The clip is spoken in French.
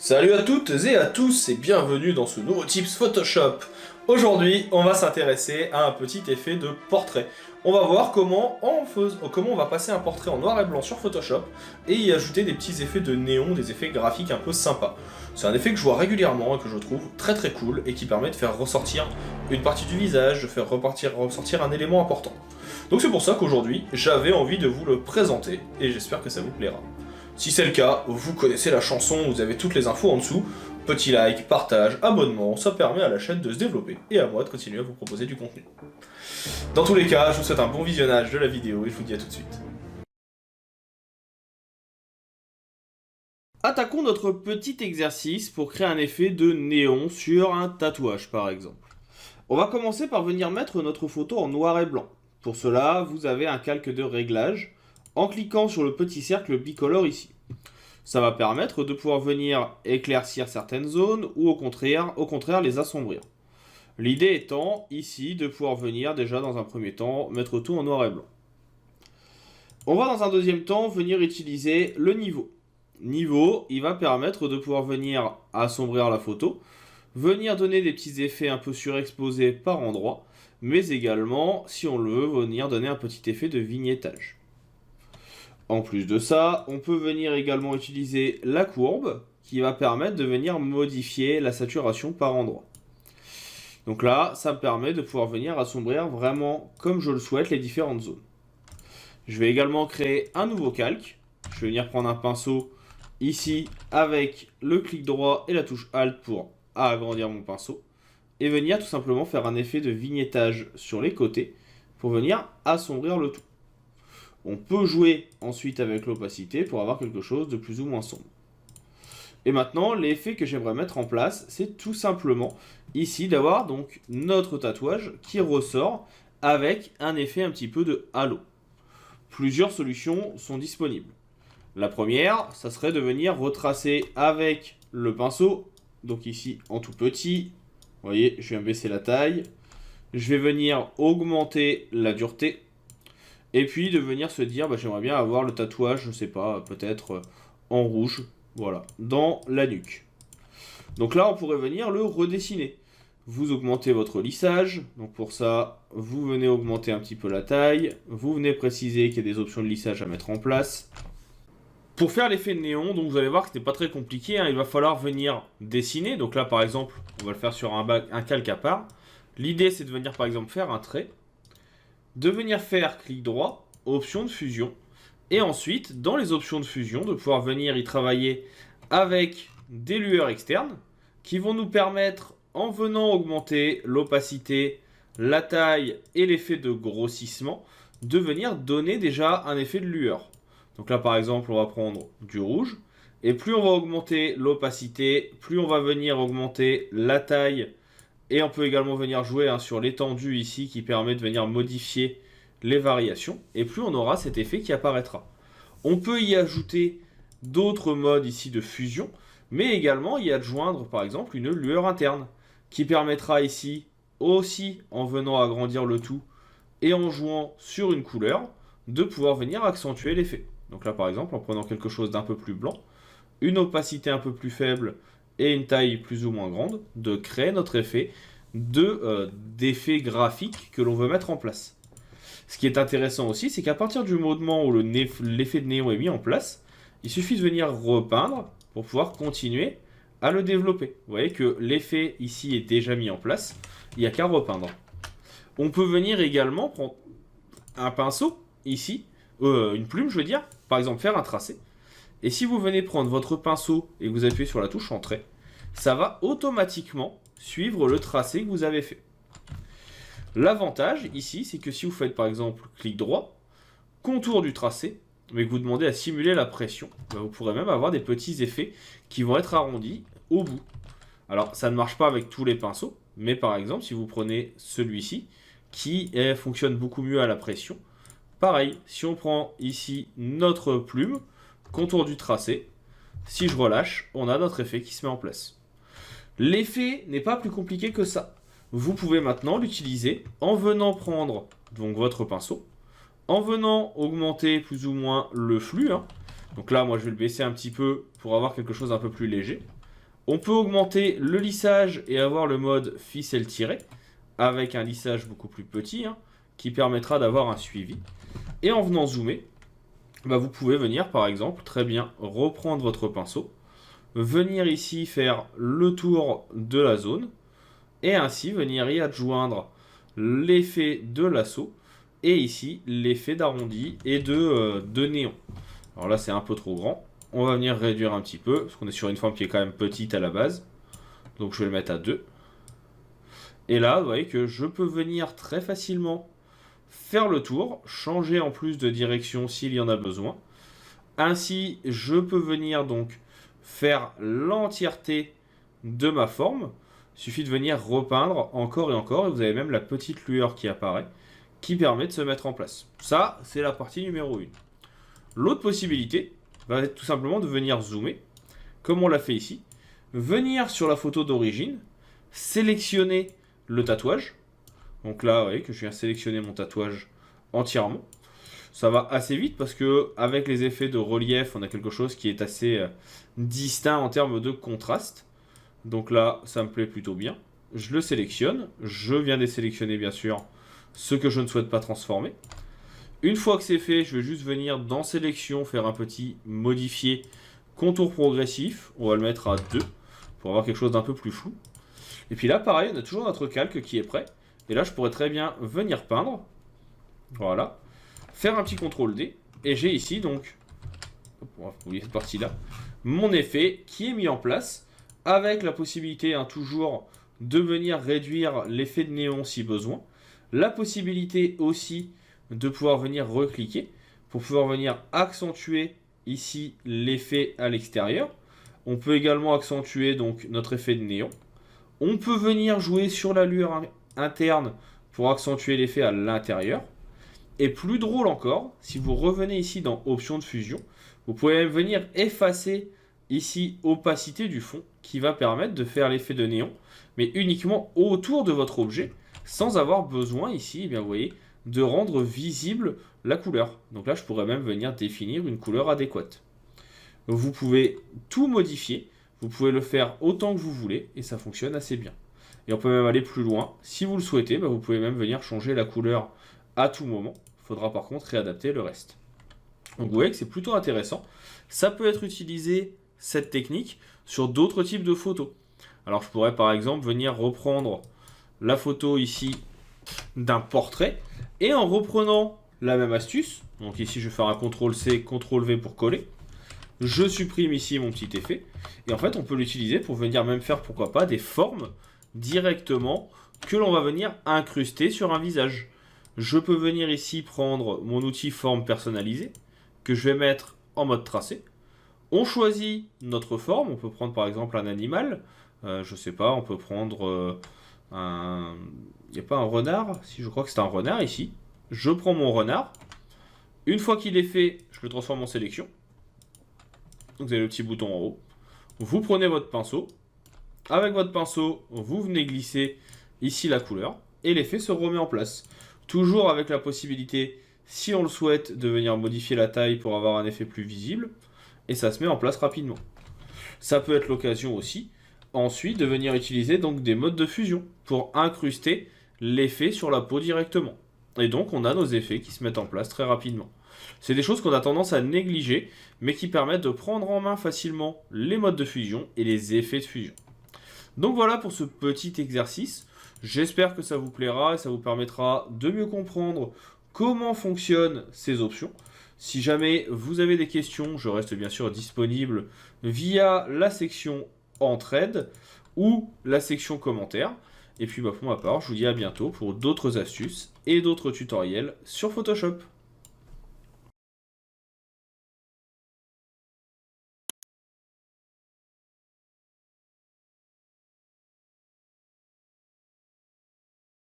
Salut à toutes et à tous et bienvenue dans ce nouveau Tips Photoshop. Aujourd'hui, on va s'intéresser à un petit effet de portrait. On va voir comment on va passer un portrait en noir et blanc sur Photoshop et y ajouter des petits effets de néon, des effets graphiques un peu sympas. C'est un effet que je vois régulièrement et que je trouve très cool et qui permet de faire ressortir une partie du visage, de faire ressortir un élément important. Donc c'est pour ça qu'aujourd'hui, j'avais envie de vous le présenter et j'espère que ça vous plaira. Si c'est le cas, vous connaissez la chanson, vous avez toutes les infos en dessous. Petit like, partage, abonnement, ça permet à la chaîne de se développer et à moi de continuer à vous proposer du contenu. Dans tous les cas, je vous souhaite un bon visionnage de la vidéo et je vous dis à tout de suite. Attaquons notre petit exercice pour créer un effet de néon sur un tatouage par exemple. On va commencer par venir mettre notre photo en noir et blanc. Pour cela, vous avez un calque de réglage en cliquant sur le petit cercle bicolore ici. Ça va permettre de pouvoir venir éclaircir certaines zones ou au contraire les assombrir. L'idée étant ici de pouvoir venir déjà dans un premier temps mettre tout en noir et blanc. On va dans un deuxième temps venir utiliser le niveau. Niveau, il va permettre de pouvoir venir assombrir la photo, venir donner des petits effets un peu surexposés par endroits, mais également, si on le veut, venir donner un petit effet de vignettage. En plus de ça, on peut venir également utiliser la courbe qui va permettre de venir modifier la saturation par endroit. Donc là, ça me permet de pouvoir venir assombrir vraiment comme je le souhaite les différentes zones. Je vais également créer un nouveau calque. Je vais venir prendre un pinceau ici avec le clic droit et la touche Alt pour agrandir mon pinceau. Et venir tout simplement faire un effet de vignettage sur les côtés pour venir assombrir le tout. On peut jouer ensuite avec l'opacité pour avoir quelque chose de plus ou moins sombre. Et maintenant, l'effet que j'aimerais mettre en place, c'est tout simplement ici d'avoir donc notre tatouage qui ressort avec un effet un petit peu de halo. Plusieurs solutions sont disponibles. La première, ça serait de venir retracer avec le pinceau, donc ici en tout petit. Vous voyez, je viens baisser la taille. Je vais venir augmenter la dureté. Et puis de venir se dire, j'aimerais bien avoir le tatouage, je sais pas, peut-être en rouge, voilà, dans la nuque. Donc là, on pourrait venir le redessiner. Vous augmentez votre lissage, donc pour ça, vous venez augmenter un petit peu la taille, vous venez préciser qu'il y a des options de lissage à mettre en place. Pour faire l'effet de néon, donc vous allez voir que ce n'est pas très compliqué, il va falloir venir dessiner. Donc là, par exemple, on va le faire sur un calque à part. L'idée, c'est de venir, par exemple, faire un trait, de venir faire clic droit, option de fusion, et ensuite, dans les options de fusion, de pouvoir venir y travailler avec des lueurs externes qui vont nous permettre, en venant augmenter l'opacité, la taille et l'effet de grossissement, de venir donner déjà un effet de lueur. Donc là, par exemple, on va prendre du rouge, et plus on va augmenter l'opacité, plus on va venir augmenter la taille. Et on peut également venir jouer sur l'étendue ici qui permet de venir modifier les variations. Et plus on aura cet effet qui apparaîtra. On peut y ajouter d'autres modes ici de fusion, mais également y adjoindre par exemple une lueur interne qui permettra ici aussi en venant agrandir le tout et en jouant sur une couleur de pouvoir venir accentuer l'effet. Donc là par exemple en prenant quelque chose d'un peu plus blanc, une opacité un peu plus faible et une taille plus ou moins grande, de créer notre effet d'effet graphique que l'on veut mettre en place. Ce qui est intéressant aussi, c'est qu'à partir du moment où l'effet de néon est mis en place, il suffit de venir repeindre pour pouvoir continuer à le développer. Vous voyez que l'effet ici est déjà mis en place, il n'y a qu'à repeindre. On peut venir également prendre un pinceau, ici, une plume je veux dire, par exemple faire un tracé. Et si vous venez prendre votre pinceau et que vous appuyez sur la touche Entrée, ça va automatiquement suivre le tracé que vous avez fait. L'avantage ici, c'est que si vous faites par exemple clic droit, contour du tracé, mais que vous demandez à simuler la pression, vous pourrez même avoir des petits effets qui vont être arrondis au bout. Alors ça ne marche pas avec tous les pinceaux, mais par exemple si vous prenez celui-ci, qui fonctionne beaucoup mieux à la pression, pareil, si on prend ici notre plume, contour du tracé, si je relâche, on a notre effet qui se met en place. L'effet n'est pas plus compliqué que ça. Vous pouvez maintenant l'utiliser en venant prendre donc votre pinceau, en venant augmenter plus ou moins le flux. Donc là, moi, je vais le baisser un petit peu pour avoir quelque chose d'un peu plus léger. On peut augmenter le lissage et avoir le mode ficelle tirée, avec un lissage beaucoup plus petit, hein, qui permettra d'avoir un suivi. Et en venant zoomer, vous pouvez venir par exemple très bien reprendre votre pinceau, venir ici faire le tour de la zone, et ainsi venir y adjoindre l'effet de lasso, et ici l'effet d'arrondi et de néon. Alors là c'est un peu trop grand, on va venir réduire un petit peu, parce qu'on est sur une forme qui est quand même petite à la base, donc je vais le mettre à 2. Et là vous voyez que je peux venir très facilement faire le tour, changer en plus de direction s'il y en a besoin. Ainsi je peux venir donc faire l'entièreté de ma forme. Il suffit de venir repeindre encore et encore, et vous avez même la petite lueur qui apparaît, qui permet de se mettre en place. Ça, c'est la partie numéro 1. L'autre possibilité va être tout simplement de venir zoomer, comme on l'a fait ici, venir sur la photo d'origine, sélectionner le tatouage. Donc là, vous voyez que je viens sélectionner mon tatouage entièrement. Ça va assez vite parce que avec les effets de relief, on a quelque chose qui est assez distinct en termes de contraste. Donc là, ça me plaît plutôt bien. Je le sélectionne. Je viens désélectionner, bien sûr, ce que je ne souhaite pas transformer. Une fois que c'est fait, je vais juste venir dans sélection, faire un petit modifier contour progressif. On va le mettre à 2 pour avoir quelque chose d'un peu plus flou. Et puis là, pareil, on a toujours notre calque qui est prêt. Et là, je pourrais très bien venir peindre. Voilà. Faire un petit CTRL D. Et j'ai ici, donc, on va oublier cette partie-là, mon effet qui est mis en place, avec la possibilité toujours de venir réduire l'effet de néon si besoin. La possibilité aussi de pouvoir venir recliquer pour pouvoir venir accentuer ici l'effet à l'extérieur. On peut également accentuer donc notre effet de néon. On peut venir jouer sur la lueur interne pour accentuer l'effet à l'intérieur. Et plus drôle encore, si vous revenez ici dans options de fusion, vous pouvez même venir effacer ici opacité du fond qui va permettre de faire l'effet de néon, mais uniquement autour de votre objet, sans avoir besoin ici, vous voyez, de rendre visible la couleur. Donc là, je pourrais même venir définir une couleur adéquate. Vous pouvez tout modifier, vous pouvez le faire autant que vous voulez, et ça fonctionne assez bien. Et on peut même aller plus loin. Si vous le souhaitez, vous pouvez même venir changer la couleur à tout moment. Il faudra par contre réadapter le reste. Donc vous voyez que c'est plutôt intéressant. Ça peut être utilisé, cette technique, sur d'autres types de photos. Alors je pourrais par exemple venir reprendre la photo ici d'un portrait, et en reprenant la même astuce, donc ici je vais faire un CTRL-C, CTRL-V pour coller, je supprime ici mon petit effet, et en fait on peut l'utiliser pour venir même faire, pourquoi pas, des formes directement que l'on va venir incruster sur un visage. Je peux venir ici prendre mon outil forme personnalisée, que je vais mettre en mode tracé. On choisit notre forme, on peut prendre par exemple un animal, je sais pas, on peut prendre un... Il n'y a pas un renard? Si, je crois que c'est un renard ici. Je prends mon renard. Une fois qu'il est fait, je le transforme en sélection. Donc vous avez le petit bouton en haut. Vous prenez votre pinceau. Avec votre pinceau, vous venez glisser ici la couleur. Et l'effet se remet en place. Toujours avec la possibilité, si on le souhaite, de venir modifier la taille pour avoir un effet plus visible. Et ça se met en place rapidement. Ça peut être l'occasion aussi, ensuite, de venir utiliser donc des modes de fusion pour incruster l'effet sur la peau directement. Et donc on a nos effets qui se mettent en place très rapidement. C'est des choses qu'on a tendance à négliger, mais qui permettent de prendre en main facilement les modes de fusion et les effets de fusion. Donc voilà pour ce petit exercice. J'espère que ça vous plaira et ça vous permettra de mieux comprendre comment fonctionnent ces options. Si jamais vous avez des questions, je reste bien sûr disponible via la section entraide ou la section commentaires. Et puis pour ma part, je vous dis à bientôt pour d'autres astuces et d'autres tutoriels sur Photoshop.